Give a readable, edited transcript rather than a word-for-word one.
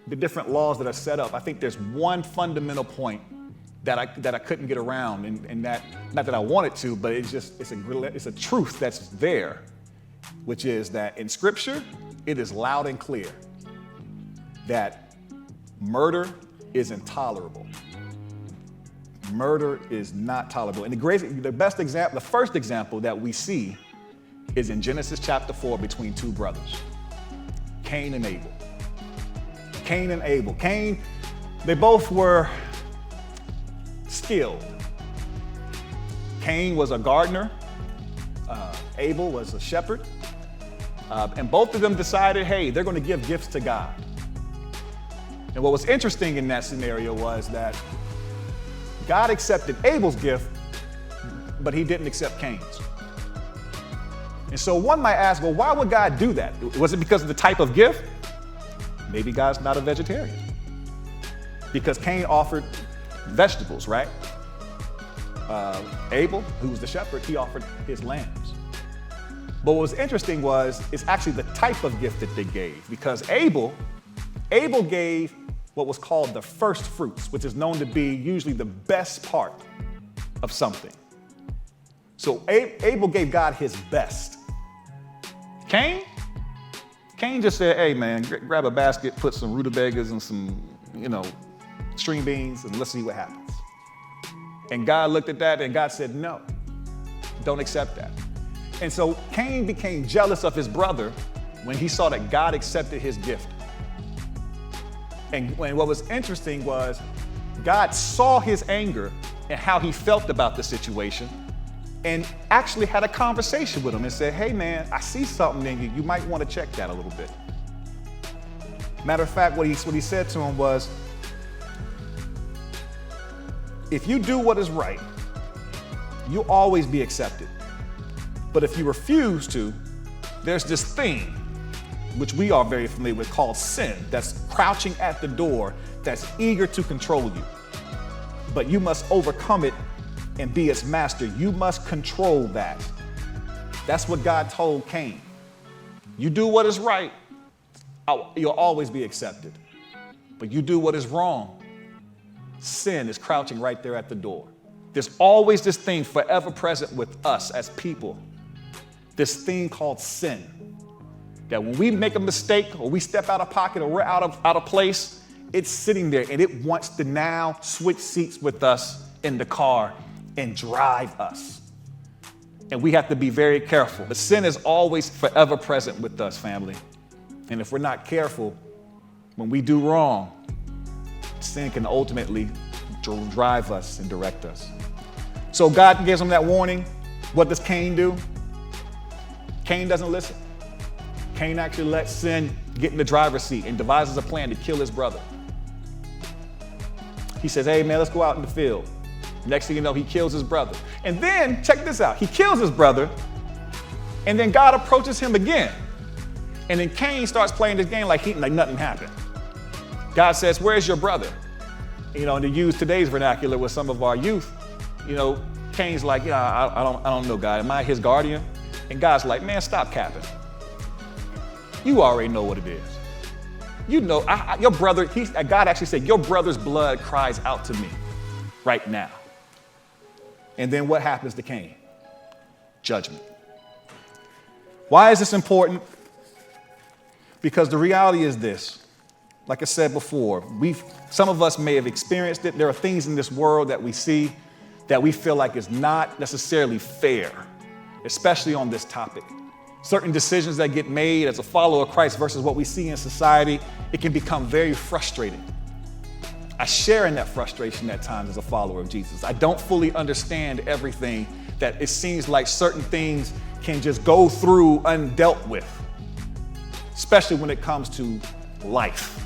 the different laws that are set up, I think there's one fundamental point that I couldn't get around, and that, not that I wanted to, but it's a truth that's there, which is that in Scripture, it is loud and clear that murder is intolerable. Murder is not tolerable. And the first example that we see is in Genesis chapter 4 between two brothers, Cain and Abel. Cain and Abel. Cain, they both were skilled. Cain was a gardener. Abel was a shepherd. And both of them decided, hey, they're going to give gifts to God. And what was interesting in that scenario was that God accepted Abel's gift, but he didn't accept Cain's. And so one might ask, well, why would God do that? Was it because of the type of gift? Maybe God's not a vegetarian. Because Cain offered vegetables, right? Abel, who was the shepherd, he offered his lambs. But what was interesting it's actually the type of gift that they gave. Because Abel gave what was called the first fruits, which is known to be usually the best part of something. So Abel gave God his best. Cain just said, hey man, grab a basket, put some rutabagas and some, string beans, and let's see what happens. And God looked at that and God said, no, don't accept that. And so Cain became jealous of his brother when he saw that God accepted his gift. And what was interesting was God saw his anger and how he felt about the situation and actually had a conversation with him and said, hey man, I see something in you. You might want to check that a little bit. Matter of fact, what he said to him was, if you do what is right, you'll always be accepted. But if you refuse to, there's this thing, which we are very familiar with, called sin, that's crouching at the door, that's eager to control you. But you must overcome it and be its master. You must control that. That's what God told Cain. You do what is right, you'll always be accepted. But you do what is wrong, sin is crouching right there at the door. There's always this thing forever present with us as people, this thing called sin. That when we make a mistake or we step out of pocket or we're out of place, it's sitting there and it wants to now switch seats with us in the car and drive us. And we have to be very careful. But sin is always forever present with us, family. And if we're not careful, when we do wrong, sin can ultimately drive us and direct us. So God gives him that warning. What does Cain do? Cain doesn't listen. Cain actually lets sin get in the driver's seat and devises a plan to kill his brother. He says, hey man, let's go out in the field. Next thing you know, he kills his brother. And then, check this out, he kills his brother, and then God approaches him again. And then Cain starts playing this game like nothing happened. God says, where's your brother? And to use today's vernacular with some of our youth, Cain's like, I don't know, God, am I his guardian? And God's like, man, stop capping. You already know what it is. Your brother, God actually said, your brother's blood cries out to me right now. And then what happens to Cain? Judgment. Why is this important? Because the reality is this. Like I said before, some of us may have experienced it. There are things in this world that we see that we feel like is not necessarily fair, especially on this topic. Certain decisions that get made as a follower of Christ versus what we see in society, it can become very frustrating. I share in that frustration at times as a follower of Jesus. I don't fully understand everything, that it seems like certain things can just go through undealt with, especially when it comes to life.